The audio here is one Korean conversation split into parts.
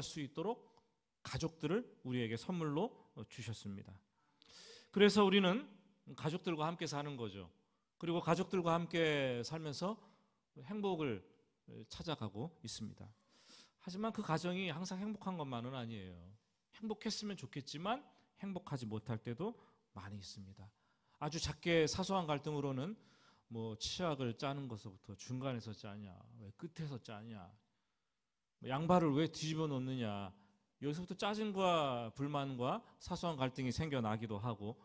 살아갈 수 있도록 가족들을 우리에게 선물로 주셨습니다. 그래서 우리는 가족들과 함께 사는 거죠. 그리고 가족들과 함께 살면서 행복을 찾아가고 있습니다. 하지만 그 가정이 항상 행복한 것만은 아니에요. 행복했으면 좋겠지만 행복하지 못할 때도 많이 있습니다. 아주 작게 사소한 갈등으로는 뭐 치약을 짜는 것부터 중간에서 짜냐, 왜 끝에서 짜냐, 양발을 왜 뒤집어 놓느냐, 여기서부터 짜증과 불만과 사소한 갈등이 생겨나기도 하고,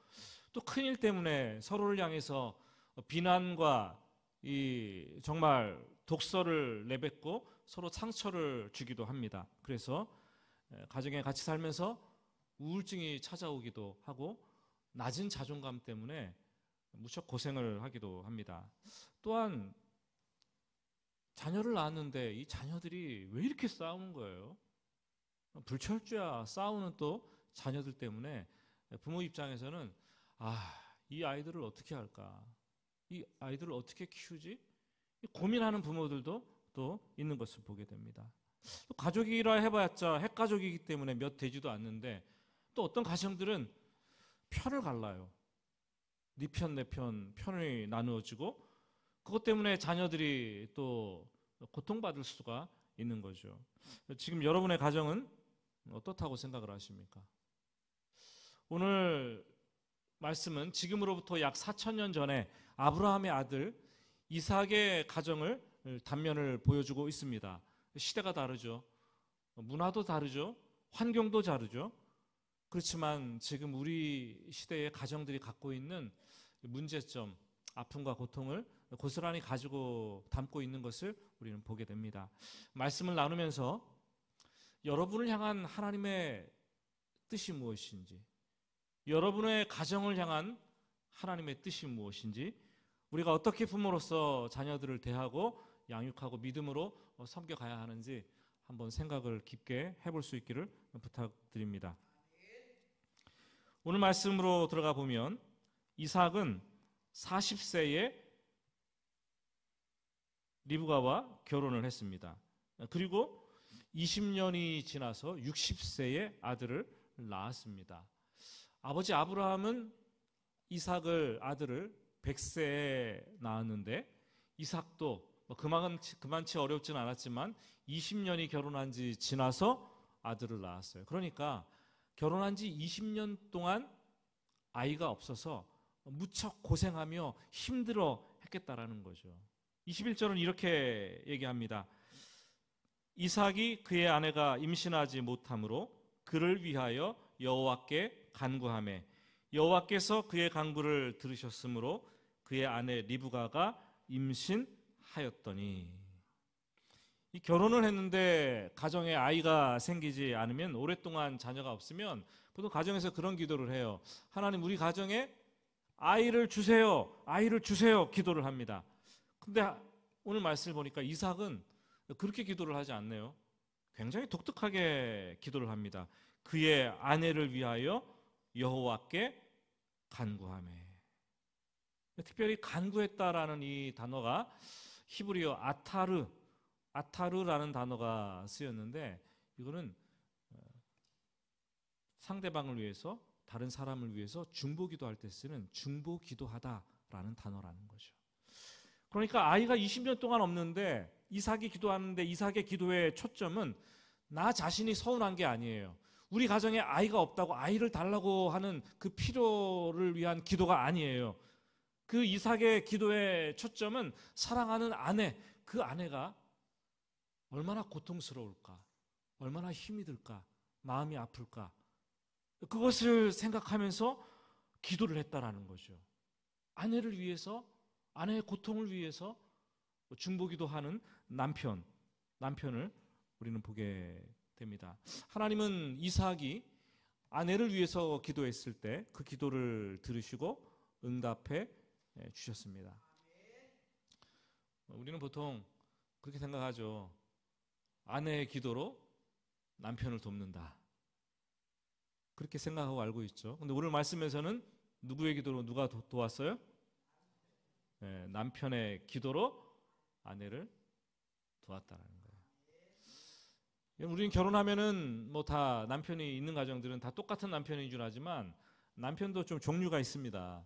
또 큰일 때문에 서로를 향해서 비난과 이 정말 독설을 내뱉고 서로 상처를 주기도 합니다. 그래서 가정에 같이 살면서 우울증이 찾아오기도 하고 낮은 자존감 때문에 무척 고생을 하기도 합니다. 또한 자녀를 낳았는데 이 자녀들이 왜 이렇게 싸우는 거예요? 불철주야 싸우는 또 자녀들 때문에 부모 입장에서는 이 아이들을 어떻게 할까? 이 아이들을 어떻게 키우지? 고민하는 부모들도 또 있는 것을 보게 됩니다. 또 가족이라 해봤자 핵가족이기 때문에 몇 되지도 않는데 또 어떤 가정들은 편을 갈라요. 네 편, 내 편, 편이 나누어지고 그것 때문에 자녀들이 또 고통받을 수가 있는 거죠. 지금 여러분의 가정은 어떻다고 생각을 하십니까? 오늘 말씀은 지금으로부터 약 4,000년 전에 아브라함의 아들 이삭의 가정을 단면을 보여주고 있습니다. 시대가 다르죠. 문화도 다르죠. 환경도 다르죠. 그렇지만 지금 우리 시대의 가정들이 갖고 있는 문제점, 아픔과 고통을 고스란히 가지고 담고 있는 것을 우리는 보게 됩니다. 말씀을 나누면서 여러분을 향한 하나님의 뜻이 무엇인지, 여러분의 가정을 향한 하나님의 뜻이 무엇인지, 우리가 어떻게 부모로서 자녀들을 대하고 양육하고 믿음으로 섬겨가야 하는지 한번 생각을 깊게 해볼 수 있기를 부탁드립니다. 오늘 말씀으로 들어가 보면 이삭은 40세에 리브가와 결혼을 했습니다. 그리고 20년이 지나서 60세에 아들을 낳았습니다. 아버지 아브라함은 이삭을 아들을 100세에 낳았는데 이삭도 그만치 어렵진 않았지만 20년이 결혼한 지 지나서 아들을 낳았어요. 그러니까 결혼한 지 20년 동안 아이가 없어서 무척 고생하며 힘들어 했겠다라는 거죠. 21절은 이렇게 얘기합니다. 이삭이 그의 아내가 임신하지 못하므로 그를 위하여 여호와께 간구하매 여호와께서 그의 간구를 들으셨으므로 그의 아내 리브가가 임신하였더니. 이 결혼을 했는데 가정에 아이가 생기지 않으면, 오랫동안 자녀가 없으면 보통 가정에서 그런 기도를 해요. 하나님, 우리 가정에 아이를 주세요, 아이를 주세요 기도를 합니다. 근데 오늘 말씀을 보니까 이삭은 그렇게 기도를 하지 않네요. 굉장히 독특하게 기도를 합니다. 그의 아내를 위하여 여호와께 간구하매. 특별히 간구했다라는 이 단어가 히브리어 아타르라는 단어가 쓰였는데, 이거는 상대방을 위해서, 다른 사람을 위해서 중보기도할 때 쓰는 중보기도하다라는 단어라는 거죠. 그러니까 아이가 20년 동안 없는데 이삭이 기도하는데, 이삭의 기도의 초점은 나 자신이 서운한 게 아니에요. 우리 가정에 아이가 없다고 아이를 달라고 하는 그 필요를 위한 기도가 아니에요. 그 이삭의 기도의 초점은 사랑하는 아내, 그 아내가 얼마나 고통스러울까, 얼마나 힘이 들까, 마음이 아플까, 그것을 생각하면서 기도를 했다라는 거죠. 아내를 위해서, 아내의 고통을 위해서 중보기도하는 남편을 우리는 보게 됩니다. 하나님은 이삭이 아내를 위해서 기도했을 때 그 기도를 들으시고 응답해 주셨습니다. 우리는 보통 그렇게 생각하죠. 아내의 기도로 남편을 돕는다, 그렇게 생각하고 알고 있죠. 근데 오늘 말씀에서는 누구의 기도로 누가 도왔어요? 네, 남편의 기도로 아내를 도왔다는 거예요. 우리는 결혼하면은 뭐 다 남편이 있는 가정들은 다 똑같은 남편인 줄 알지만 남편도 좀 종류가 있습니다.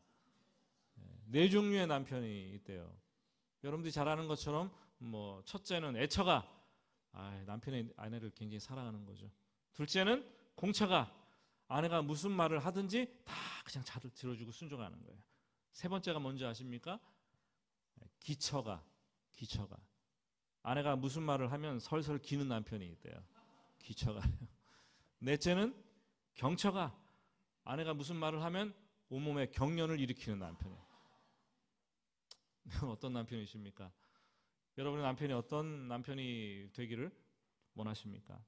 네 종류의 남편이 있대요. 여러분들이 잘 아는 것처럼 뭐 첫째는 애처가, 남편의 아내를 굉장히 사랑하는 거죠. 둘째는 공처가, 아내가 무슨 말을 하든지 다 그냥 잘 들어주고 순종하는 거예요. 세 번째가 뭔지 아십니까? 기처가. 아내가 무슨 말을 하면 설설 기는 남편이 있대요. 기처가. 넷째는 경처가, 아내가 무슨 말을 하면 온몸에 경련을 일으키는 남편이에요. 어떤 남편이십니까? 여러분의 남편이 어떤 남편이 되기를 원하십니까?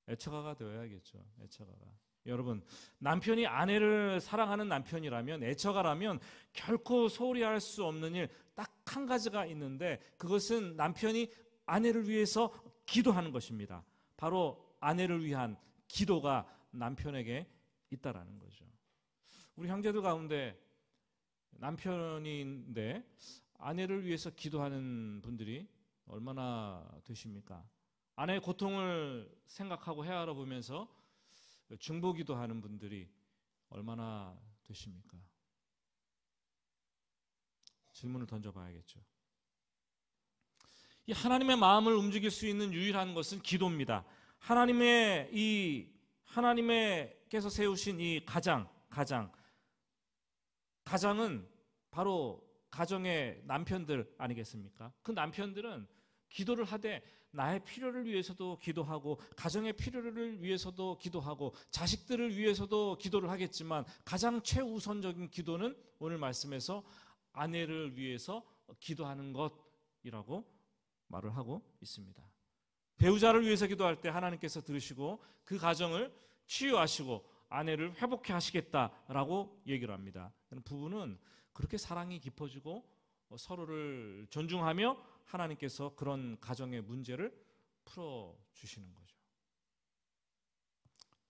애처가가 되어야겠죠. 애처가가. 여러분, 남편이 아내를 사랑하는 남편이라면, 애처가라면 결코 소홀히 할 수 없는 일 딱 한 가지가 있는데, 그것은 남편이 아내를 위해서 기도하는 것입니다. 바로 아내를 위한 기도가 남편에게 있다라는 거죠. 우리 형제들 가운데 남편인데 아내를 위해서 기도하는 분들이 얼마나 되십니까? 아내의 고통을 생각하고 헤아려 보면서 중보기도하는 분들이 얼마나 되십니까? 질문을 던져봐야겠죠. 이 하나님의 마음을 움직일 수 있는 유일한 것은 기도입니다. 하나님께서 세우신 이 가장은 바로 가정의 남편들 아니겠습니까? 그 남편들은 기도를 하되 나의 필요를 위해서도 기도하고 가정의 필요를 위해서도 기도하고 자식들을 위해서도 기도를 하겠지만 가장 최우선적인 기도는 오늘 말씀에서 아내를 위해서 기도하는 것이라고 말을 하고 있습니다. 배우자를 위해서 기도할 때 하나님께서 들으시고 그 가정을 치유하시고 아내를 회복해 하시겠다라고 얘기를 합니다. 부부는 그렇게 사랑이 깊어지고 서로를 존중하며 하나님께서 그런 가정의 문제를 풀어주시는 거죠.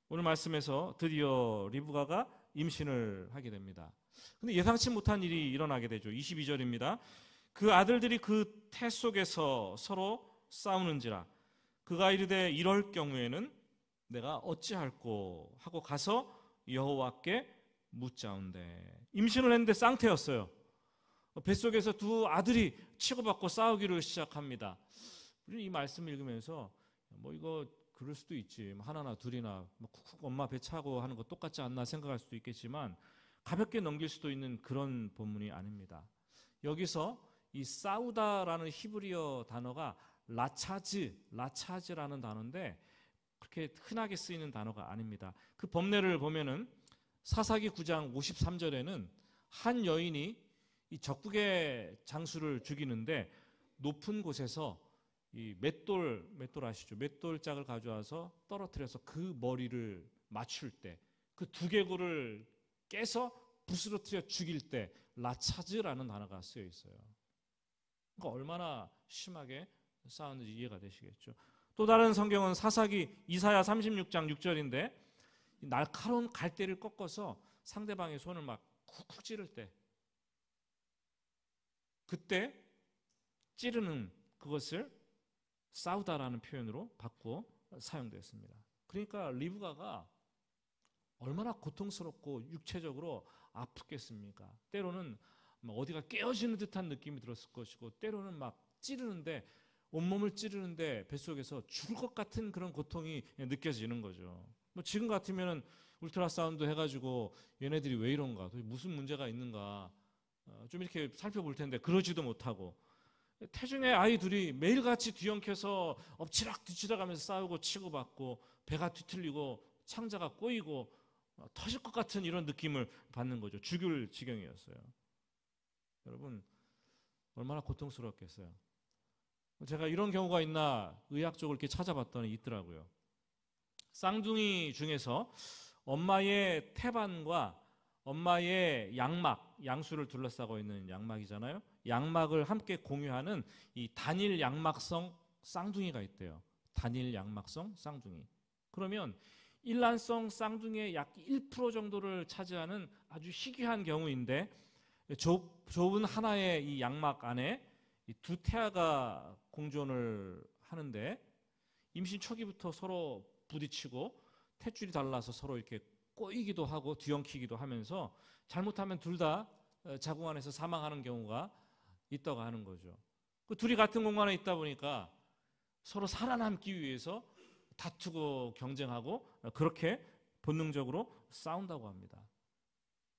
오늘 말씀에서 드디어 리브가가 임신을 하게 됩니다. 근데 예상치 못한 일이 일어나게 되죠. 22절입니다. 그 아들들이 그 태 속에서 서로 싸우는지라 그가 이르되 이럴 경우에는 내가 어찌할꼬 하고 가서 여호와께 묻자온대. 임신을 했는데 쌍태였어요. 뱃속에서 두 아들이 치고받고 싸우기를 시작합니다. 우리는 이 말씀을 읽으면서 뭐 이거 그럴 수도 있지, 하나나 둘이나 쿡쿡 엄마 배 차고 하는 거 똑같지 않나 생각할 수도 있겠지만 가볍게 넘길 수도 있는 그런 본문이 아닙니다. 여기서 이 싸우다라는 히브리어 단어가 라차즈라는 단어인데 그렇게 흔하게 쓰이는 단어가 아닙니다. 그 법례를 보면은 사사기 9장 53절에는 한 여인이 이 적국의 장수를 죽이는데 높은 곳에서 이 맷돌 아시죠? 맷돌짝을 가져와서 떨어뜨려서 그 머리를 맞출 때 그 두개골을 깨서 부스러뜨려 죽일 때 라차즈라는 단어가 쓰여 있어요. 그러니까 얼마나 심하게 싸웠는지 이해가 되시겠죠. 또 다른 성경은 이사야 36장 6절인데 날카로운 갈대를 꺾어서 상대방의 손을 막 쿡쿡 찌를 때 그때 찌르는 그것을 싸우다라는 표현으로 바꾸어 사용되었습니다. 그러니까 리브가가 얼마나 고통스럽고 육체적으로 아프겠습니까? 때로는 어디가 깨어지는 듯한 느낌이 들었을 것이고 때로는 막 찌르는데 온몸을 찌르는데 뱃속에서 죽을 것 같은 그런 고통이 느껴지는 거죠. 뭐 지금 같으면은 울트라사운드 해가지고 얘네들이 왜 이런가, 무슨 문제가 있는가 좀 이렇게 살펴볼 텐데 그러지도 못하고 태중의 아이 둘이 매일같이 뒤엉켜서 엎치락뒤치락하면서 싸우고 치고받고 배가 뒤틀리고 창자가 꼬이고 터질 것 같은 이런 느낌을 받는 거죠. 죽을 지경이었어요. 여러분 얼마나 고통스럽겠어요. 제가 이런 경우가 있나 의학적으로 이렇게 찾아봤더니 있더라고요. 쌍둥이 중에서 엄마의 태반과 엄마의 양수를 둘러싸고 있는 양막이잖아요. 양막을 함께 공유하는 이 단일 양막성 쌍둥이가 있대요. 단일 양막성 쌍둥이. 그러면 일란성 쌍둥이의 약 1% 정도를 차지하는 아주 희귀한 경우인데 좁은 하나의 이 양막 안에 이 두 태아가 공존을 하는데 임신 초기부터 서로 부딪히고 탯줄이 달라서 서로 이렇게 꼬이기도 하고 뒤엉키기도 하면서 잘못하면 둘 다 자궁 안에서 사망하는 경우가 있다고 하는 거죠. 그 둘이 같은 공간에 있다 보니까 서로 살아남기 위해서 다투고 경쟁하고 그렇게 본능적으로 싸운다고 합니다.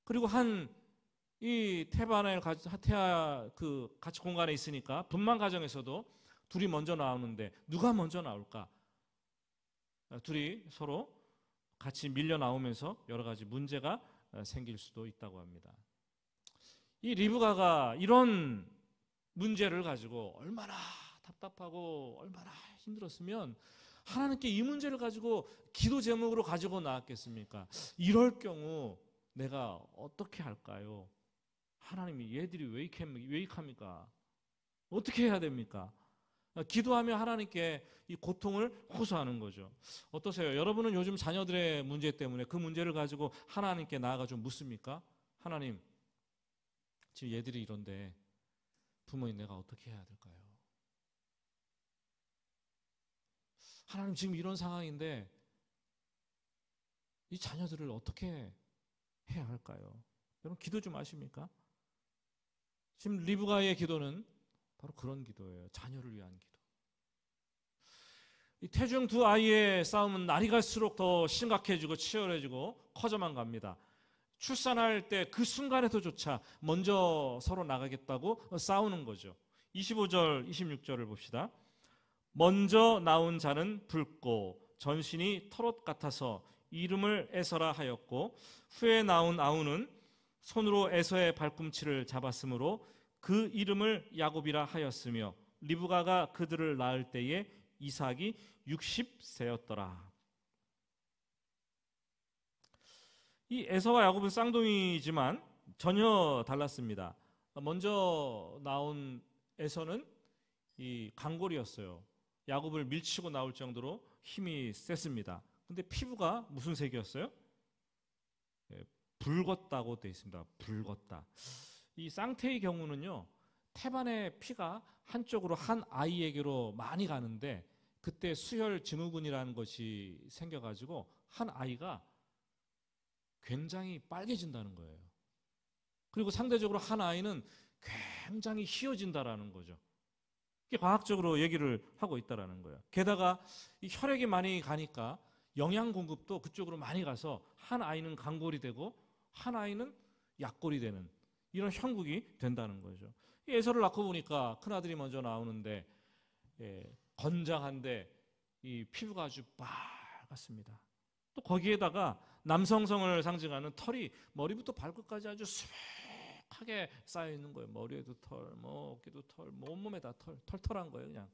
그리고 이 태반을 같이 공간에 있으니까 분만 과정에서도 둘이 먼저 나오는데 누가 먼저 나올까? 둘이 서로 같이 밀려 나오면서 여러 가지 문제가 생길 수도 있다고 합니다. 이 리브가가 이런 문제를 가지고 얼마나 답답하고 얼마나 힘들었으면 하나님께 이 문제를 가지고 기도 제목으로 가지고 나왔겠습니까? 이럴 경우 내가 어떻게 할까요? 하나님이 얘들이 왜 이익합니까? 어떻게 해야 됩니까? 기도하며 하나님께 이 고통을 호소하는 거죠. 어떠세요? 여러분은 요즘 자녀들의 문제 때문에 그 문제를 가지고 하나님께 나아가 좀 묻습니까? 하나님, 지금 얘들이 이런데 부모님 내가 어떻게 해야 될까요? 하나님 지금 이런 상황인데 이 자녀들을 어떻게 해야 할까요? 여러분 기도 좀 하십니까? 지금 리브가의 기도는 바로 그런 기도예요. 자녀를 위한 기도. 이 태중 두 아이의 싸움은 날이 갈수록 더 심각해지고 치열해지고 커져만 갑니다. 출산할 때 그 순간에도조차 먼저 서로 나가겠다고 싸우는 거죠. 25절, 26절을 봅시다. 먼저 나온 자는 붉고 전신이 털옷 같아서 이름을 에서라 하였고 후에 나온 아우는 손으로 에서의 발꿈치를 잡았으므로 그 이름을 야곱이라 하였으며 리브가가 그들을 낳을 때에 이삭이 60세였더라. 이 에서와 야곱은 쌍둥이지만 전혀 달랐습니다. 먼저 나온 에서는 이 강골이었어요. 야곱을 밀치고 나올 정도로 힘이 셌습니다. 근데 피부가 무슨 색이었어요? 붉었다고 되어 있습니다. 붉었다. 이 쌍태의 경우는요, 태반의 피가 한쪽으로 한 아이에게로 많이 가는데 그때 수혈 증후군이라는 것이 생겨가지고 한 아이가 굉장히 빨개진다는 거예요. 그리고 상대적으로 한 아이는 굉장히 희어진다라는 거죠. 이게 과학적으로 얘기를 하고 있다라는 거예요. 게다가 이 혈액이 많이 가니까 영양 공급도 그쪽으로 많이 가서 한 아이는 강골이 되고 한 아이는 약골이 되는 이런 형국이 된다는 거죠. 에서를 낳고 보니까 큰아들이 먼저 나오는데 건장한데 이 피부가 아주 빨갛습니다. 또 거기에다가 남성성을 상징하는 털이 머리부터 발끝까지 아주 수북하게 쌓여 있는 거예요. 머리에도 털, 어깨도 털, 온몸에 다 털털한 거예요, 그냥.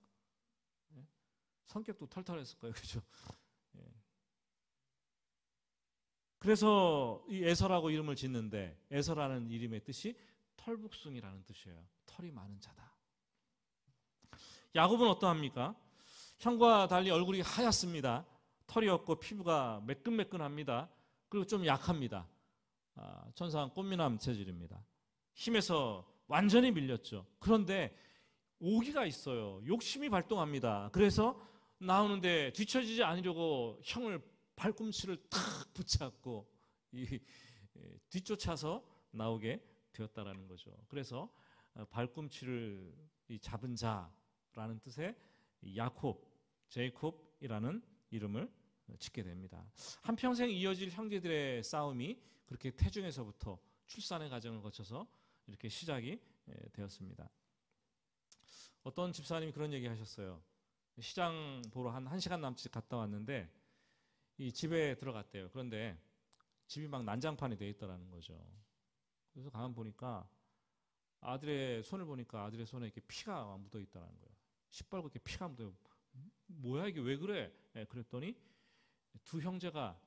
성격도 털털했을 거예요, 그죠? 그래서 이 에서라고 이름을 짓는데 에서라는 이름의 뜻이 털북숭이라는 뜻이에요. 털이 많은 자다. 야곱은 어떠합니까? 형과 달리 얼굴이 하얗습니다. 털이 없고 피부가 매끈매끈합니다. 그리고 좀 약합니다. 천상한 꽃미남 체질입니다. 힘에서 완전히 밀렸죠. 그런데 오기가 있어요. 욕심이 발동합니다. 그래서 나오는데 뒤처지지 않으려고 형을 발꿈치를 탁 붙잡고 뒤쫓아서 나오게 되었다라는 거죠. 그래서 발꿈치를 잡은 자라는 뜻의 야콥, 제이콥이라는 이름을 짓게 됩니다. 한평생 이어질 형제들의 싸움이 그렇게 태중에서부터 출산의 과정을 거쳐서 이렇게 시작이 되었습니다. 어떤 집사님이 그런 얘기 하셨어요. 시장 보러 한 1시간 남짓 갔다 왔는데 이 집에 들어갔대요. 그런데 집이 막 난장판이 되어 있더라는 거죠. 그래서 가만 보니까 아들의 손을 보니까 아들의 손에 이렇게 피가 묻어 있다는 거예요. 시뻘겋게 피가 묻어요. 뭐야 이게 왜 그래? 그랬더니 두 형제가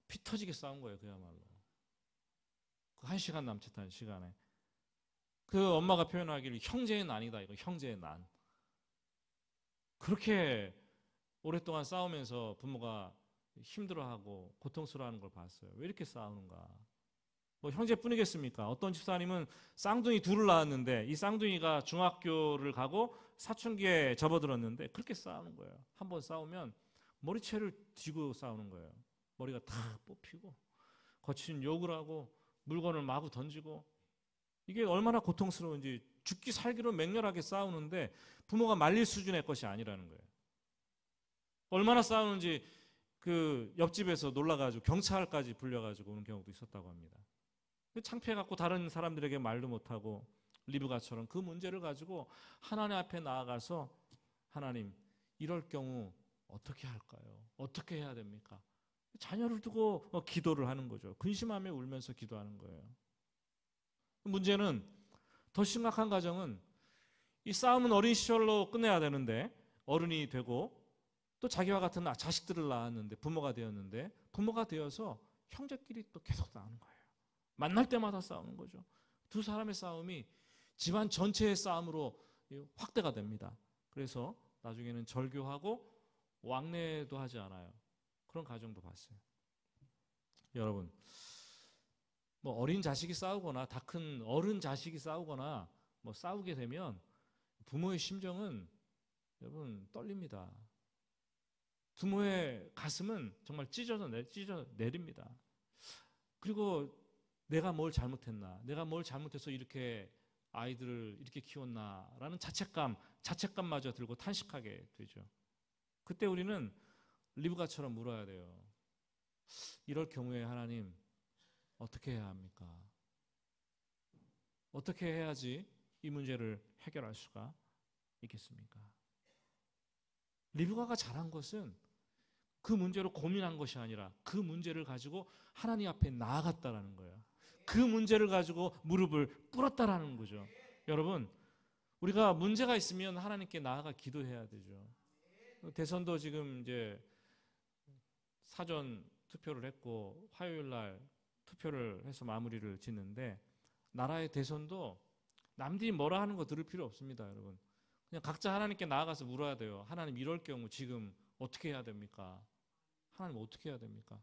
피 터지게 싸운 거예요. 그야말로. 그 1시간 남짓한 시간에. 그 엄마가 표현하기를 형제의 난이다. 이거 형제의 난. 그렇게 오랫동안 싸우면서 부모가 힘들어하고 고통스러워하는 걸 봤어요. 왜 이렇게 싸우는가? 뭐 형제뿐이겠습니까? 어떤 집사님은 쌍둥이 둘을 낳았는데 이 쌍둥이가 중학교를 가고 사춘기에 접어들었는데 그렇게 싸우는 거예요. 한번 싸우면 머리채를 쥐고 싸우는 거예요. 머리가 다 뽑히고 거친 욕을 하고 물건을 마구 던지고, 이게 얼마나 고통스러운지. 죽기 살기로 맹렬하게 싸우는데 부모가 말릴 수준의 것이 아니라는 거예요. 얼마나 싸우는지 그 옆집에서 놀라가지고 경찰까지 불려가지고 오는 경우도 있었다고 합니다. 창피해갖고 다른 사람들에게 말도 못하고 리브가처럼 그 문제를 가지고 하나님 앞에 나아가서 하나님, 이럴 경우 어떻게 할까요? 어떻게 해야 됩니까? 자녀를 두고 기도를 하는 거죠. 근심하며 울면서 기도하는 거예요. 문제는, 더 심각한 가정은 이 싸움은 어린 시절로 끝내야 되는데 어른이 되고 또 자기와 같은 자식들을 낳았는데 부모가 되었는데 부모가 되어서 형제끼리 또 계속 싸우는 거예요. 만날 때마다 싸우는 거죠. 두 사람의 싸움이 집안 전체의 싸움으로 확대가 됩니다. 그래서 나중에는 절교하고 왕래도 하지 않아요. 그런 가정도 봤어요. 여러분, 뭐 어린 자식이 싸우거나 다 큰 어른 자식이 싸우거나 뭐 싸우게 되면 부모의 심정은 여러분 떨립니다. 부모의 가슴은 정말 찢어 내립니다. 그리고 내가 뭘 잘못했나, 내가 뭘 잘못해서 이렇게 아이들을 이렇게 키웠나라는 자책감마저 들고 탄식하게 되죠. 그때 우리는 리브가처럼 물어야 돼요. 이럴 경우에 하나님, 어떻게 해야 합니까? 어떻게 해야지 이 문제를 해결할 수가 있겠습니까? 리브가가 잘한 것은 그 문제로 고민한 것이 아니라 그 문제를 가지고 하나님 앞에 나아갔다라는 거예요. 그 문제를 가지고 무릎을 꿇었다라는 거죠. 여러분, 우리가 문제가 있으면 하나님께 나아가 기도해야 되죠. 대선도 지금 이제 사전 투표를 했고 화요일 날 투표를 해서 마무리를 짓는데, 나라의 대선도 남들이 뭐라 하는 거 들을 필요 없습니다, 여러분. 그냥 각자 하나님께 나아가서 물어야 돼요. 하나님, 이럴 경우 지금 어떻게 해야 됩니까? 하나님, 어떻게 해야 됩니까?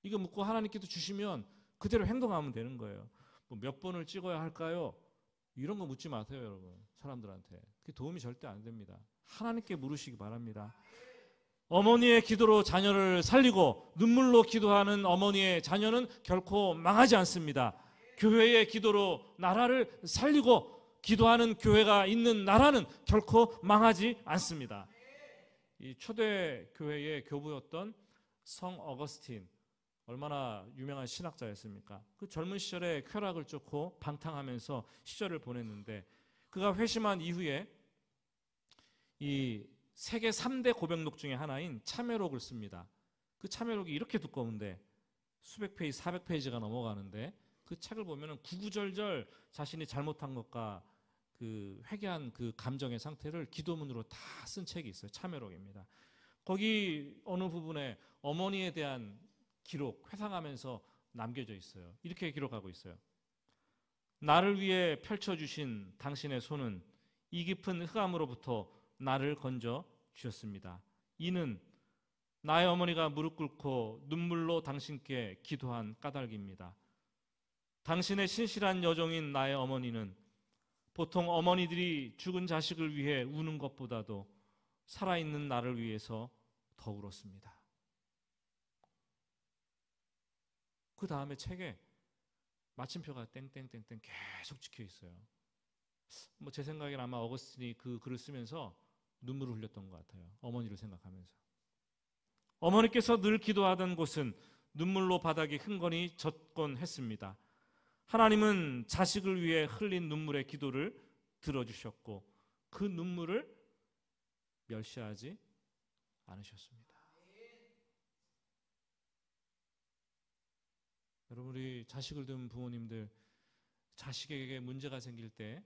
이거 묻고 하나님께도 주시면 그대로 행동하면 되는 거예요. 뭐 몇 번을 찍어야 할까요? 이런 거 묻지 마세요, 여러분. 사람들한테. 그게 도움이 절대 안 됩니다. 하나님께 물으시기 바랍니다. 어머니의 기도로 자녀를 살리고 눈물로 기도하는 어머니의 자녀는 결코 망하지 않습니다. 교회의 기도로 나라를 살리고 기도하는 교회가 있는 나라는 결코 망하지 않습니다. 이 초대 교회의 교부였던 성 어거스틴, 얼마나 유명한 신학자였습니까? 그 젊은 시절에 쾌락을 쫓고 방탕하면서 시절을 보냈는데, 그가 회심한 이후에 이 세계 3대 고백록 중에 하나인 참회록을 씁니다. 그 참회록이 이렇게 두꺼운데 수백 페이지, 400페이지가 넘어가는데, 그 책을 보면 구구절절 자신이 잘못한 것과 그 회개한 그 감정의 상태를 기도문으로 다 쓴 책이 있어요. 참회록입니다. 거기 어느 부분에 어머니에 대한 기록, 회상하면서 남겨져 있어요. 이렇게 기록하고 있어요. 나를 위해 펼쳐주신 당신의 손은 이 깊은 흑암으로부터 나를 건져 주셨습니다. 이는 나의 어머니가 무릎 꿇고 눈물로 당신께 기도한 까닭입니다. 당신의 신실한 여종인 나의 어머니는 보통 어머니들이 죽은 자식을 위해 우는 것보다도 살아있는 나를 위해서 더 울었습니다. 그 다음에 책에 마침표가 땡땡땡땡 계속 찍혀 있어요. 뭐 제 생각에는 아마 어거스틴이 그 글을 쓰면서 눈물을 흘렸던 것 같아요. 어머니를 생각하면서. 어머니께서 늘 기도하던 곳은 눈물로 바닥이 흥건히 젖곤 했습니다. 하나님은 자식을 위해 흘린 눈물의 기도를 들어주셨고 그 눈물을 멸시하지 않으셨습니다. 여러분, 우리 자식을 둔 부모님들, 자식에게 문제가 생길 때,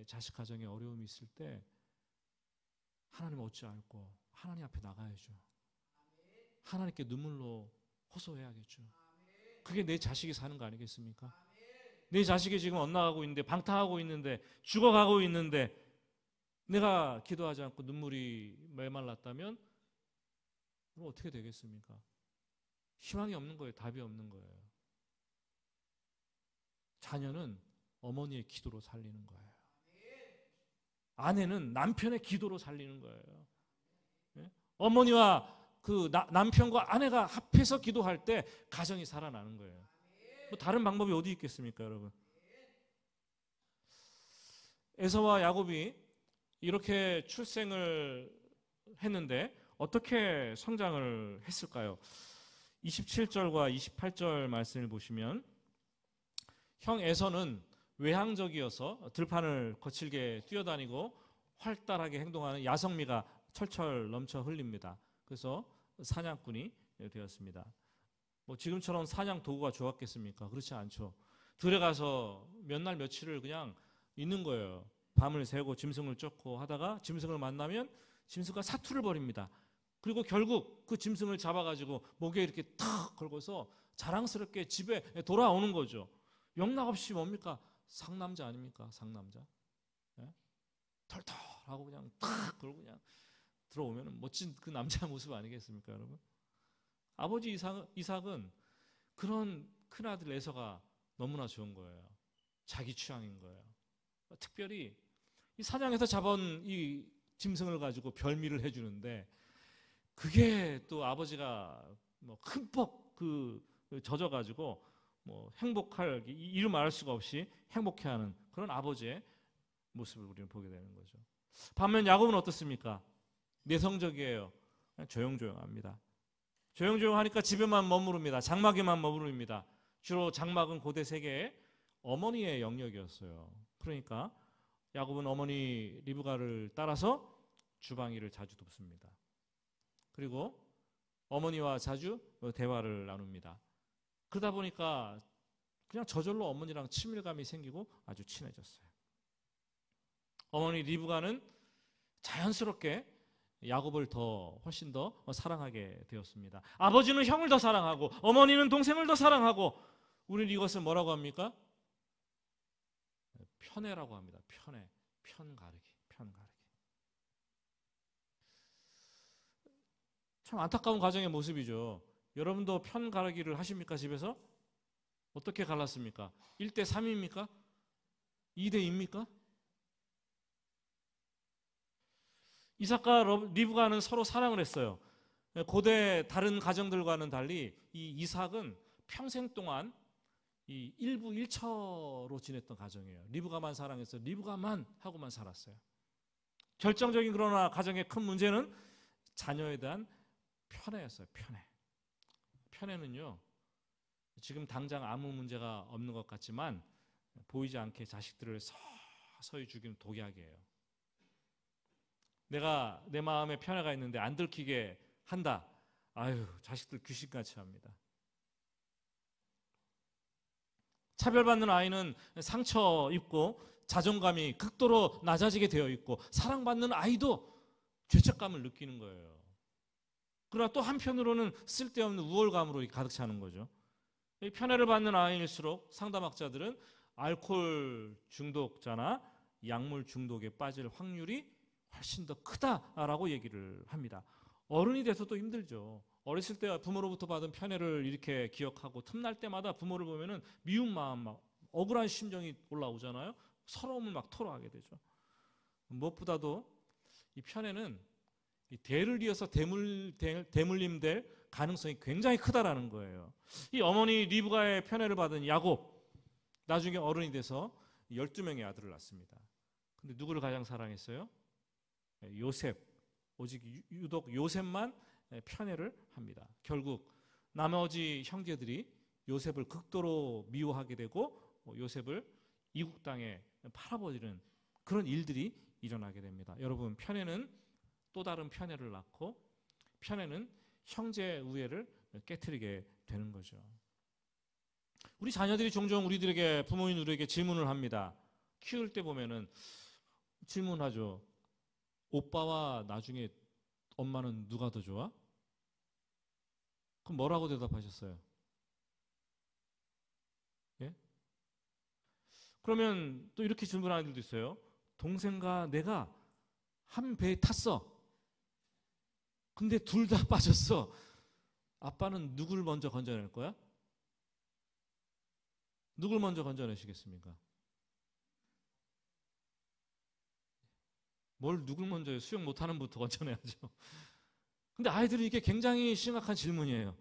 자식 가정에 어려움이 있을 때 하나님 어찌 알고 하나님 앞에 나가야죠. 하나님께 눈물로 호소해야겠죠. 그게 내 자식이 사는 거 아니겠습니까? 내 자식이 지금 엇나가고 있는데, 방탕하고 있는데, 죽어가고 있는데 내가 기도하지 않고 눈물이 메말랐다면 그럼 어떻게 되겠습니까? 희망이 없는 거예요. 답이 없는 거예요. 자녀는 어머니의 기도로 살리는 거예요. 아내는 남편의 기도로 살리는 거예요. 예? 어머니와 그 남편과 아내가 합해서 기도할 때 가정이 살아나는 거예요. 뭐 다른 방법이 어디 있겠습니까, 여러분? 에서와 야곱이 이렇게 출생을 했는데 어떻게 성장을 했을까요? 27절과 28절 말씀을 보시면 형 에서는 외향적이어서 들판을 거칠게 뛰어다니고 활달하게 행동하는 야성미가 철철 넘쳐 흘립니다. 그래서 사냥꾼이 되었습니다. 뭐 지금처럼 사냥 도구가 좋았겠습니까? 그렇지 않죠. 들에 가서 몇 날 며칠을 그냥 있는 거예요. 밤을 새고 짐승을 쫓고 하다가 짐승을 만나면 짐승과 사투를 벌입니다. 그리고 결국 그 짐승을 잡아가지고 목에 이렇게 탁 걸고서 자랑스럽게 집에 돌아오는 거죠. 영락없이 뭡니까? 상남자 아닙니까? 상남자. 예? 털털하고 그냥 탁 걸고 그냥 들어오면 멋진 그 남자 모습 아니겠습니까, 여러분? 아버지 이삭은 그런 큰아들 에서가 너무나 좋은 거예요. 자기 취향인 거예요. 특별히 이 사냥에서 잡은 이 짐승을 가지고 별미를 해주는데 그게 또 아버지가 뭐 흠뻑 젖어가지고 뭐 행복할 이루 말할 수가 없이 행복해하는 그런 아버지의 모습을 우리는 보게 되는 거죠. 반면 야곱은 어떻습니까? 내성적이에요. 그냥 조용조용합니다. 조용조용하니까 집에만 머무릅니다. 장막에만 머무릅니다. 주로 장막은 고대 세계의 어머니의 영역이었어요. 그러니까 야곱은 어머니 리브가를 따라서 주방 일을 자주 돕습니다. 그리고 어머니와 자주 대화를 나눕니다. 그러다 보니까 그냥 저절로 어머니랑 친밀감이 생기고 아주 친해졌어요. 어머니 리브가는 자연스럽게 야곱을 훨씬 더 사랑하게 되었습니다. 아버지는 형을 더 사랑하고 어머니는 동생을 더 사랑하고 우리는 이것을 뭐라고 합니까? 편애라고 합니다. 편가르기. 참 안타까운 가정의 모습이죠. 여러분도 편가르기를 하십니까, 집에서? 어떻게 갈랐습니까? 1대 3입니까? 2대 2입니까? 이삭과 리브가는 서로 사랑을 했어요. 고대 다른 가정들과는 달리 이 이삭은 평생 동안 이 일부 일처로 지냈던 가정이에요. 리브가만 사랑해서 리브가만 하고만 살았어요. 결정적인 그러나 가정의 큰 문제는 자녀에 대한 편애였어요. 편애는요, 지금 당장 아무 문제가 없는 것 같지만 보이지 않게 자식들을 서서히 죽이는 독약이에요. 내가 내 마음에 편애가 있는데 안 들키게 한다. 아유, 자식들 귀신같이 합니다. 차별받는 아이는 상처 입고 자존감이 극도로 낮아지게 되어 있고 사랑받는 아이도 죄책감을 느끼는 거예요. 그러나 또 한편으로는 쓸데없는 우월감으로 가득 차는 거죠. 편애를 받는 아이일수록 상담학자들은 알코올 중독자나 약물 중독에 빠질 확률이 훨씬 더 크다라고 얘기를 합니다. 어른이 돼서도 힘들죠. 어렸을 때 부모로부터 받은 편애를 이렇게 기억하고 틈날 때마다 부모를 보면은 미운 마음, 막 억울한 심정이 올라오잖아요. 서러움을 막 토로하게 되죠. 무엇보다도 이 편애는 이 대를 이어서 대물림될 가능성이 굉장히 크다라는 거예요. 이 어머니 리브가의 편애를 받은 야곱, 나중에 어른이 돼서 12명의 아들을 낳습니다. 근데 누구를 가장 사랑했어요? 요셉. 오직 유독 요셉만 편애를 합니다. 결국 나머지 형제들이 요셉을 극도로 미워하게 되고 요셉을 이국 땅에 팔아버리는 그런 일들이 일어나게 됩니다. 여러분, 편애는 또 다른 편애를 낳고 편애는 형제 우애를 깨트리게 되는 거죠. 우리 자녀들이 종종 우리들에게, 부모인 우리에게 질문을 합니다. 키울 때 보면은 질문하죠. 오빠와 나중에 엄마는 누가 더 좋아? 그럼 뭐라고 대답하셨어요? 예? 그러면 또 이렇게 질문하는 분들도 있어요. 동생과 내가 한 배에 탔어. 근데 둘 다 빠졌어. 아빠는 누굴 먼저 건져낼 거야? 누굴 먼저 건져내시겠습니까? 뭘 누굴 먼저 수영 못하는 분부터 건져내야죠. 근데 아이들이 이게 굉장히 심각한 질문이에요.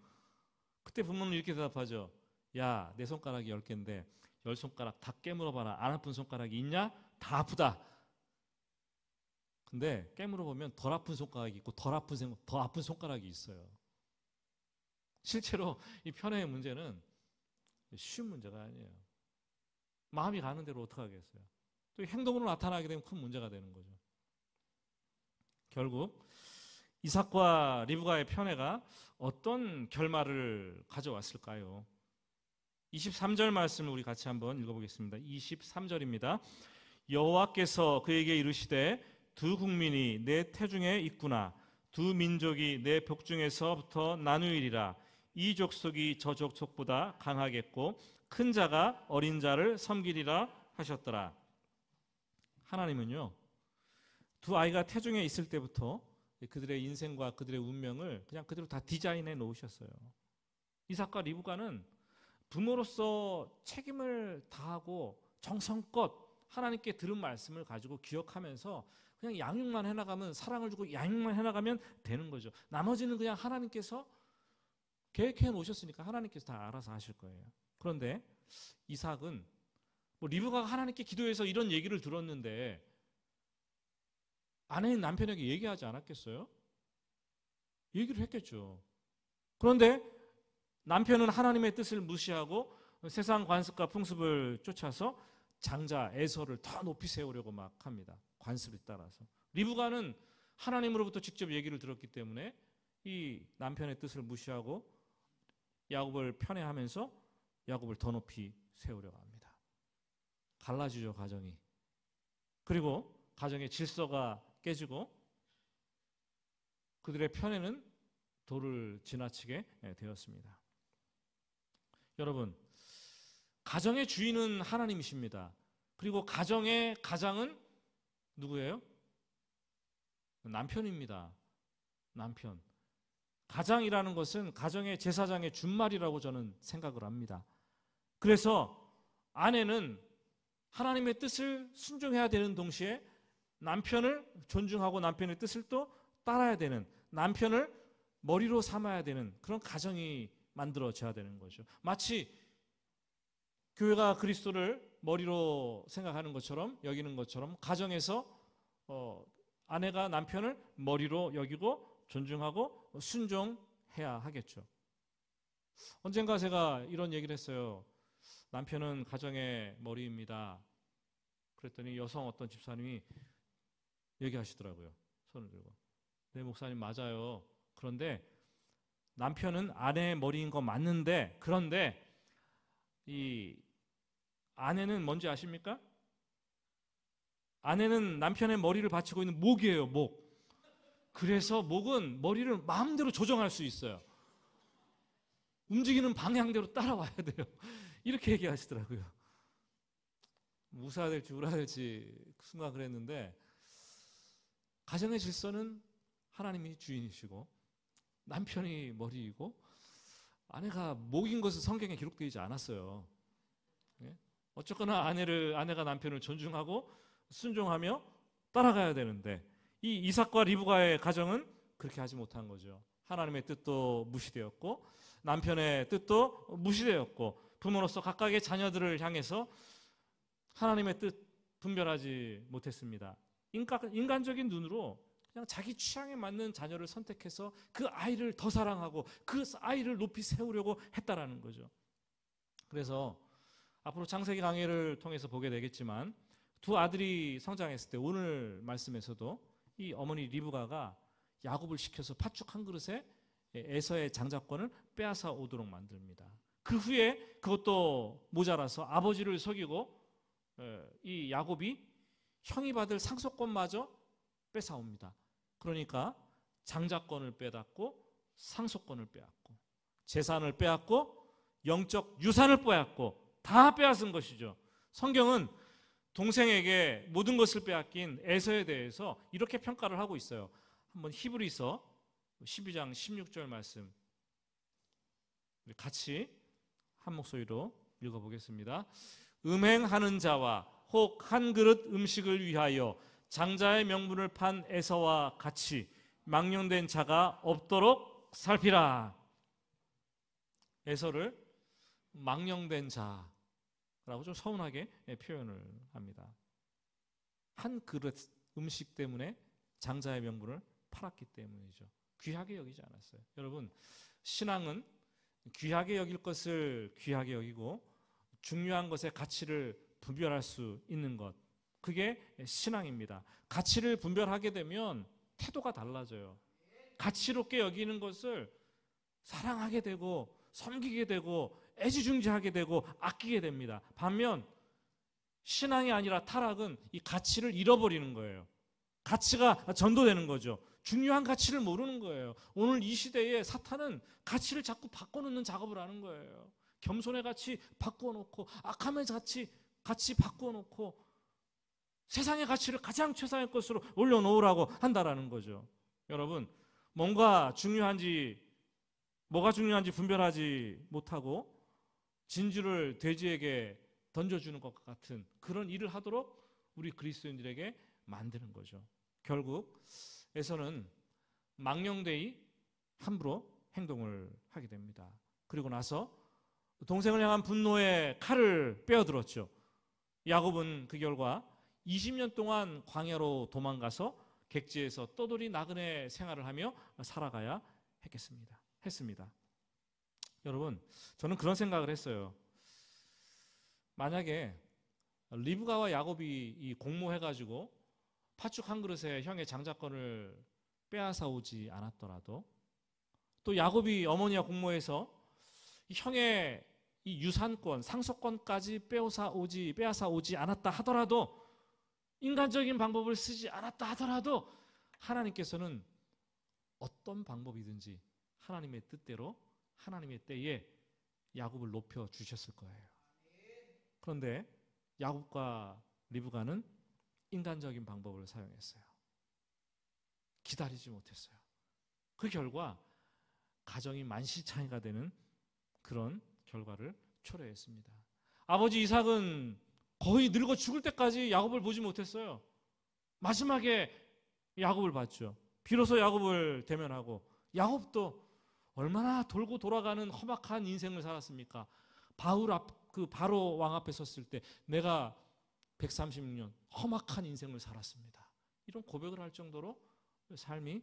그때 부모는 이렇게 대답하죠. 야, 내 손가락이 10개인데 10손가락 다 깨물어봐라. 안 아픈 손가락이 있냐? 다 아프다. 근데 깨물어보면 덜 아픈 손가락이 있고 더 아픈 손가락이 있어요. 실제로 이 편애의 문제는 쉬운 문제가 아니에요. 마음이 가는 대로 어떡하겠어요. 또 행동으로 나타나게 되면 큰 문제가 되는 거죠. 결국 이삭과 리브가의 편애가 어떤 결말을 가져왔을까요? 23절 말씀을 우리 같이 한번 읽어보겠습니다. 23절입니다. 여호와께서 그에게 이르시되 두 국민이 내 태중에 있구나. 두 민족이 내 벽중에서부터 나누이리라. 이 족속이 저 족속보다 강하겠고 큰 자가 어린 자를 섬기리라 하셨더라. 하나님은요, 두 아이가 태중에 있을 때부터 그들의 인생과 그들의 운명을 그냥 그대로 다 디자인해 놓으셨어요. 이삭과 리브가는 부모로서 책임을 다하고 정성껏 하나님께 들은 말씀을 가지고 기억하면서 그냥 양육만 해나가면, 사랑을 주고 양육만 해나가면 되는 거죠. 나머지는 그냥 하나님께서 계획해 놓으셨으니까 하나님께서 다 알아서 하실 거예요. 그런데 이삭은 리브가가 하나님께 기도해서 이런 얘기를 들었는데 아내인 남편에게 얘기하지 않았겠어요? 얘기를 했겠죠. 그런데 남편은 하나님의 뜻을 무시하고 세상 관습과 풍습을 쫓아서 장자 에서를 더 높이 세우려고 막 합니다. 관습에 따라서. 리브가는 하나님으로부터 직접 얘기를 들었기 때문에 이 남편의 뜻을 무시하고 야곱을 편애하면서 야곱을 더 높이 세우려고 합니다. 갈라지죠, 가정이. 그리고 가정의 질서가 깨지고 그들의 편애는 도를 지나치게 되었습니다. 여러분, 가정의 주인은 하나님이십니다. 그리고 가정의 가장은 누구예요? 남편입니다. 남편. 가장이라는 것은 가정의 제사장의 준말이라고 저는 생각을 합니다. 그래서 아내는 하나님의 뜻을 순종해야 되는 동시에 남편을 존중하고 남편의 뜻을 또 따라야 되는, 남편을 머리로 삼아야 되는 그런 가정이 만들어져야 되는 거죠. 마치 교회가 그리스도를 머리로 생각하는 것처럼, 여기는 것처럼 가정에서 아내가 남편을 머리로 여기고 존중하고 순종해야 하겠죠. 언젠가 제가 이런 얘기를 했어요. 남편은 가정의 머리입니다. 그랬더니 여성 어떤 집사님이 얘기하시더라고요. 손을 들고. 네, 목사님 맞아요. 그런데 남편은 아내의 머리인 거 맞는데, 그런데 이 아내는 뭔지 아십니까? 아내는 남편의 머리를 받치고 있는 목이에요, 목. 그래서 목은 머리를 마음대로 조정할 수 있어요. 움직이는 방향대로 따라와야 돼요. 이렇게 얘기하시더라고요. 웃어야 될지 울어야 될지 그 순간 그랬는데, 가정의 질서는 하나님이 주인이시고 남편이 머리이고 아내가 목인 것은 성경에 기록되어 있지 않았어요. 예? 어쨌거나 아내가 남편을 존중하고 순종하며 따라가야 되는데, 이 이삭과 리브가의 가정은 그렇게 하지 못한 거죠. 하나님의 뜻도 무시되었고 남편의 뜻도 무시되었고 부모로서 각각의 자녀들을 향해서 하나님의 뜻 분별하지 못했습니다. 인간적인 눈으로 그냥 자기 취향에 맞는 자녀를 선택해서 그 아이를 더 사랑하고 그 아이를 높이 세우려고 했다라는 거죠. 그래서 앞으로 창세기 강의를 통해서 보게 되겠지만 두 아들이 성장했을 때 오늘 말씀에서도 이 어머니 리브가가 야곱을 시켜서 팥죽 한 그릇에 에서의 장자권을 빼앗아 오도록 만듭니다. 그 후에 그것도 모자라서 아버지를 속이고 이 야곱이 형이 받을 상속권마저 뺏어옵니다. 그러니까 장자권을 빼앗고 상속권을 빼앗고 재산을 빼앗고 영적 유산을 빼앗고 다 빼앗은 것이죠. 성경은 동생에게 모든 것을 빼앗긴 에서에 대해서 이렇게 평가를 하고 있어요. 한번 히브리서 12장 16절 말씀 우리 같이 한 목소리로 읽어보겠습니다. 음행하는 자와 혹 한 그릇 음식을 위하여 장자의 명분을 판 에서와 같이 망령된 자가 없도록 살피라. 에서를 망령된 자라고 좀 서운하게 표현을 합니다. 한 그릇 음식 때문에 장자의 명분을 팔았기 때문이죠. 귀하게 여기지 않았어요. 여러분, 신앙은 귀하게 여길 것을 귀하게 여기고 중요한 것의 가치를 분별할 수 있는 것, 그게 신앙입니다. 가치를 분별하게 되면 태도가 달라져요. 가치롭게 여기는 것을 사랑하게 되고 섬기게 되고 애지중지하게 되고 아끼게 됩니다. 반면 신앙이 아니라 타락은 이 가치를 잃어버리는 거예요. 가치가 전도되는 거죠. 중요한 가치를 모르는 거예요. 오늘 이 시대에 사탄은 가치를 자꾸 바꿔놓는 작업을 하는 거예요. 겸손의 가치 바꾸어놓고 악함의 가치 바꾸어놓고 세상의 가치를 가장 최상의 것으로 올려놓으라고 한다라는 거죠. 여러분, 뭐가 중요한지 분별하지 못하고 진주를 돼지에게 던져주는 것 같은 그런 일을 하도록 우리 그리스도인들에게 만드는 거죠. 결국 에서는 망령되이 함부로 행동을 하게 됩니다. 그리고 나서 동생을 향한 분노의 칼을 빼어들었죠. 야곱은 그 결과 20년 동안 광야로 도망가서 객지에서 떠돌이 나그네 생활을 하며 살아가야 했습니다. 여러분, 저는 그런 생각을 했어요. 만약에 리브가와 야곱이 이 공모해가지고 팥죽 한 그릇에 형의 장자권을 빼앗아 오지 않았더라도, 또 야곱이 어머니와 공모해서 형의 이 유산권, 상속권까지 빼앗아 오지 않았다 하더라도, 인간적인 방법을 쓰지 않았다 하더라도 하나님께서는 어떤 방법이든지 하나님의 뜻대로 하나님의 때에 야곱을 높여 주셨을 거예요. 그런데 야곱과 리브가는 인간적인 방법을 사용했어요. 기다리지 못했어요. 그 결과 가정이 만시창이가 되는 그런 결과를 초래했습니다. 아버지 이삭은 거의 늙어 죽을 때까지 야곱을 보지 못했어요. 마지막에 야곱을 봤죠. 비로소 야곱을 대면하고, 야곱도 얼마나 돌고 돌아가는 험악한 인생을 살았습니까? 바로 왕 앞에 섰을 때 내가 130년 험악한 인생을 살았습니다. 이런 고백을 할 정도로 삶이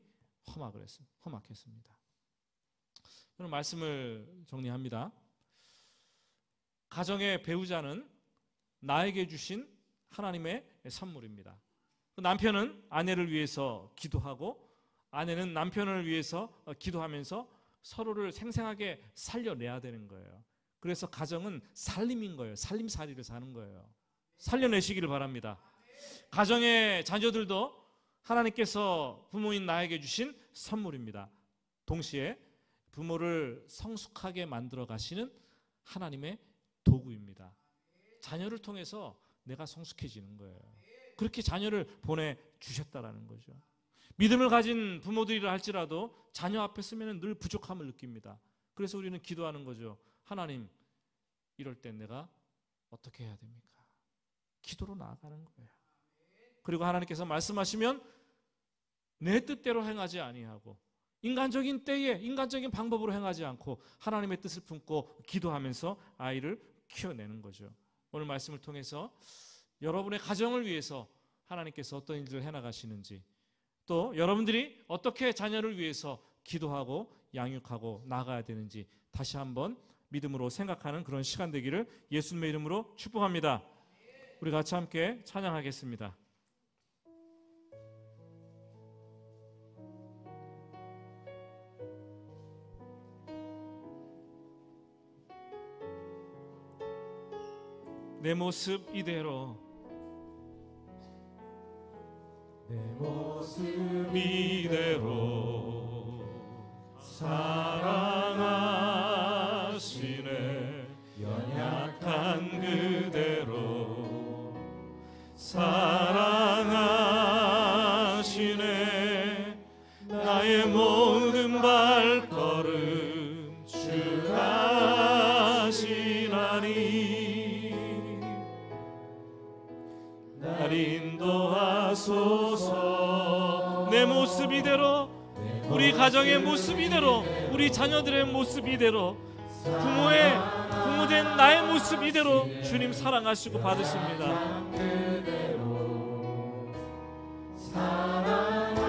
험악했습니다. 저는 말씀을 정리합니다. 가정의 배우자는 나에게 주신 하나님의 선물입니다. 남편은 아내를 위해서 기도하고 아내는 남편을 위해서 기도하면서 서로를 생생하게 살려내야 되는 거예요. 그래서 가정은 살림인 거예요. 살림살이를 사는 거예요. 살려내시기를 바랍니다. 가정의 자녀들도 하나님께서 부모인 나에게 주신 선물입니다. 동시에 부모를 성숙하게 만들어 가시는 하나님의 도구입니다. 자녀를 통해서 내가 성숙해지는 거예요. 그렇게 자녀를 보내주셨다라는 거죠. 믿음을 가진 부모들이라 할지라도 자녀 앞에 서면 늘 부족함을 느낍니다. 그래서 우리는 기도하는 거죠. 하나님, 이럴 땐 내가 어떻게 해야 됩니까? 기도로 나아가는 거예요. 그리고 하나님께서 말씀하시면 내 뜻대로 행하지 아니하고 인간적인 때에 인간적인 방법으로 행하지 않고 하나님의 뜻을 품고 기도하면서 아이를 키워내는 거죠. 오늘 말씀을 통해서 여러분의 가정을 위해서 하나님께서 어떤 일들을 해나가시는지, 또 여러분들이 어떻게 자녀를 위해서 기도하고 양육하고 나아가야 되는지 다시 한번 믿음으로 생각하는 그런 시간 되기를 예수님의 이름으로 축복합니다. 우리 같이 함께 찬양하겠습니다. 내 모습 이대로, 내 모습 이대로 사랑하시네. 연약한 그대로 사랑하시네. 나의 모든 발걸음 주 아시나니 인도하소서. 내 모습 이대로, 우리 가정의 모습 이대로, 우리 자녀들의 모습 이대로, 부모된 나의 모습 이대로 주님 사랑하시고 받으십니다. 사랑하시네.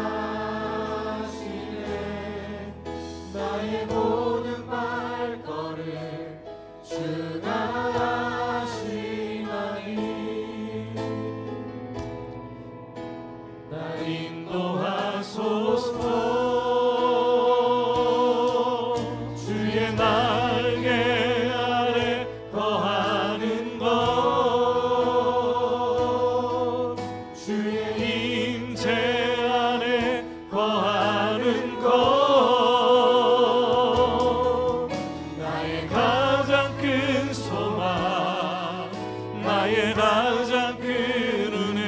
나의 모든 발걸음 주가 하시나니. 나 인도하소서. 주의 날개 아래 거하는 것, 주의 임재 안에 거하는 것, 나의 가장 큰 소망, 나의 가장 큰 은혜,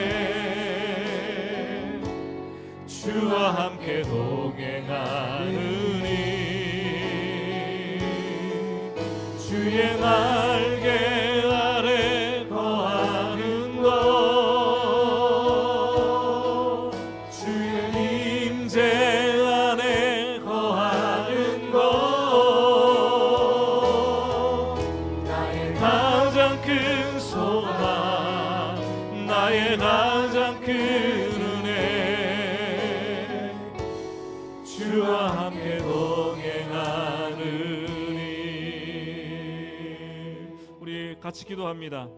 주와 함께 동행하느니. 주의 날개 아래 거하는 것, 주의 임재 안에 거하는 것, 나의 가장 큰 소망, 나의 가장 큰 은혜, 주와 함께 동행하느니. 우리 같이 기도합니다.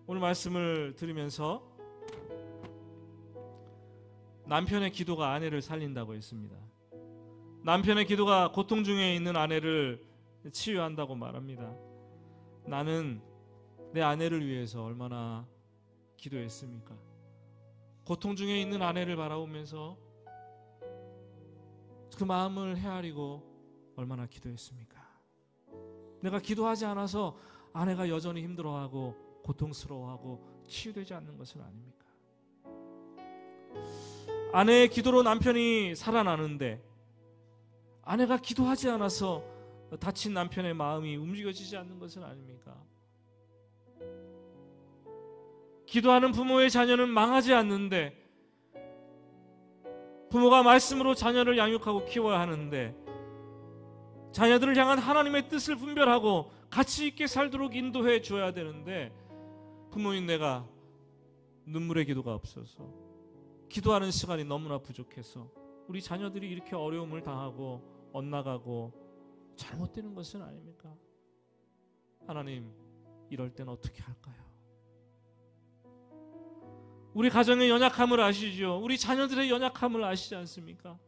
오늘 말씀을 들으면서 남편의 기도가 아내를 살린다고 했습니다. 남편의 기도가 고통 중에 있는 아내를 치유한다고 말합니다. 나는 내 아내를 위해서 얼마나 기도했습니까? 고통 중에 있는 아내를 바라보면서 그 마음을 헤아리고 얼마나 기도했습니까? 내가 기도하지 않아서 아내가 여전히 힘들어하고 고통스러워하고 치유되지 않는 것은 아닙니까? 아내의 기도로 남편이 살아나는데 아내가 기도하지 않아서 다친 남편의 마음이 움직여지지 않는 것은 아닙니까? 기도하는 부모의 자녀는 망하지 않는데, 부모가 말씀으로 자녀를 양육하고 키워야 하는데, 자녀들을 향한 하나님의 뜻을 분별하고 가치 있게 살도록 인도해 줘야 되는데, 부모인 내가 눈물의 기도가 없어서, 기도하는 시간이 너무나 부족해서 우리 자녀들이 이렇게 어려움을 당하고 엇나가고 잘못되는 것은 아닙니까? 하나님, 이럴 땐 어떻게 할까요? 우리 가정의 연약함을 아시죠? 우리 자녀들의 연약함을 아시지 않습니까?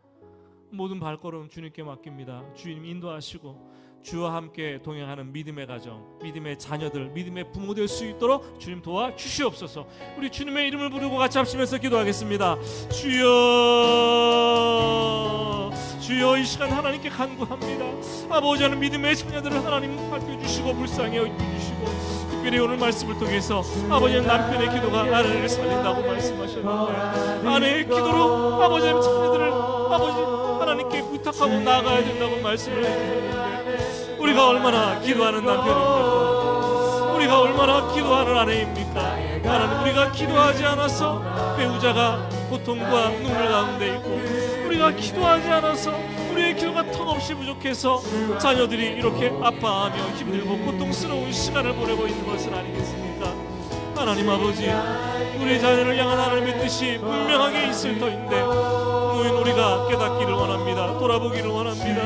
모든 발걸음 주님께 맡깁니다. 주님 인도하시고 주와 함께 동행하는 믿음의 가정, 믿음의 자녀들, 믿음의 부모 될 수 있도록 주님 도와주시옵소서. 우리 주님의 이름을 부르고 같이 합심해서 기도하겠습니다. 주여, 주여, 이 시간 하나님께 간구합니다. 아버지, 하는 믿음의 자녀들을 하나님 밝혀주시고 불쌍히 여겨주시고, 특별히 오늘 말씀을 통해서 아버지는 남편의 기도가 아내를 살린다고 말씀하셨는데, 아내의 기도로 아버지의 자녀들을 아버지 하나님께 부탁하고 나아가야 된다고 말씀을 해주셨는데, 우리가 얼마나 기도하는 남편입니까? 우리가 얼마나 기도하는 아내입니까? 하나님, 우리가 기도하지 않아서 배우자가 고통과 눈물 가운데 있고, 우리가 기도하지 않아서 우리의 기도가 턱없이 부족해서 자녀들이 이렇게 아파하며 힘들고 고통스러운 시간을 보내고 있는 것은 아니겠습니까? 하나님 아버지, 우리 자녀를 향한 하나님의 뜻이 분명하게 있을 터인데 부모인 우리가 깨닫기를 원합니다. 돌아보기를 원합니다.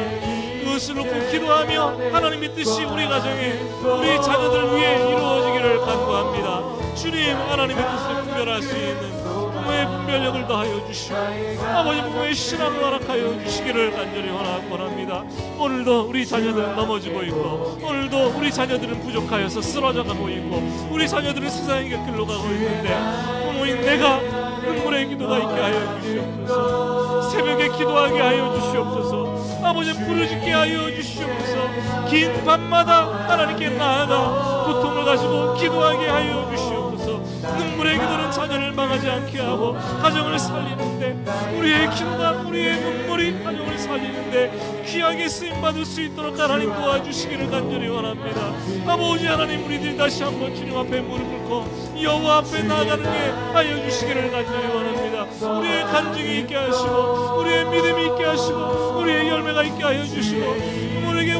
그것을 놓고 기도하며 하나님의 뜻이 우리 가정에, 우리 자녀들 위해 이루어지기를 간구합니다. 주님, 하나님의 뜻을 분별할 수 있는 부모의 분별력을 더하여 주시고 아버지 부모의 신앙을 허락하여 주시기를 간절히 원합니다. 오늘도 우리 자녀들은 넘어지고 있고, 오늘도 우리 자녀들은 부족하여서 쓰러져 가고 있고, 우리 자녀들은 세상의 길로 가고 있는데 부모인 내가 눈물의 기도가 있게 하여 주시옵소서. 새벽에 기도하게 하여 주시옵소서. 아버지 부르짖게 하여 주시옵소서. 긴 밤마다 하나님께 나아가 고통을 가지고 기도하게 하여 주시옵소서. 눈물의 기도는 자녀를 망하지 않게 하고 가정을 살리는데, 우리의 기도가, 우리의 눈물이 가정을 살리는데 귀하게 쓰임받을 수 있도록 하나님 도와주시기를 간절히 원합니다. 아버지 하나님, 우리들이 다시 한번 주님 앞에 무릎 꿇고 여호와 앞에 나아가는 게 하여 주시기를 간절히 원합니다. 우리의 간증이 있게 하시고, 우리의 믿음이 있게 하시고, 우리의 열매가 있게 하여 주시고, 우리에게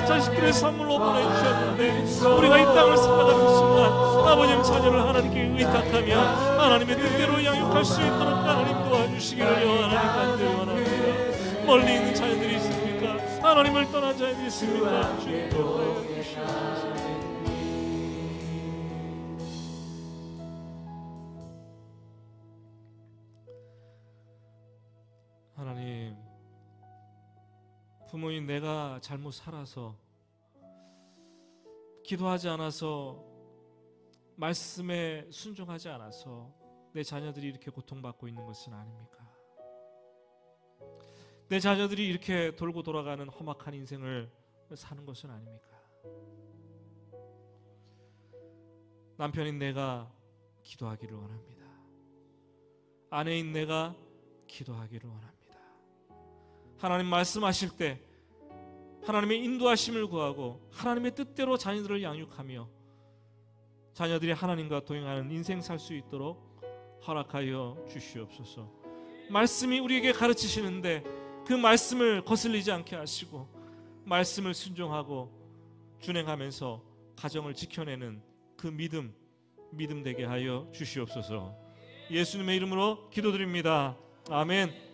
자식들의 선물로 보내주셨는데 우리가 이 땅을 살아가는 순간 아버지의 자녀를 하나님께 의탁하며 하나님의 뜻대로 양육할 수 있도록 하나님 도와주시기를 하나님 간절히 원합니다. 멀리 있는 자녀들이 있습니까? 하나님을 떠난 자녀들이 있습니까? 주님 도와여 주시옵소서. 하나님, 부모인 내가 잘못 살아서, 기도하지 않아서, 말씀에 순종하지 않아서 내 자녀들이 이렇게 고통받고 있는 것은 아닙니까? 내 자녀들이 이렇게 돌고 돌아가는 험악한 인생을 사는 것은 아닙니까? 남편인 내가 기도하기를 원합니다. 아내인 내가 기도하기를 원합니다. 하나님 말씀하실 때 하나님의 인도하심을 구하고 하나님의 뜻대로 자녀들을 양육하며 자녀들이 하나님과 동행하는 인생 살 수 있도록 허락하여 주시옵소서. 말씀이 우리에게 가르치시는데 그 말씀을 거슬리지 않게 하시고 말씀을 순종하고 준행하면서 가정을 지켜내는 그 믿음 되게 하여 주시옵소서. 예수님의 이름으로 기도드립니다. 아멘.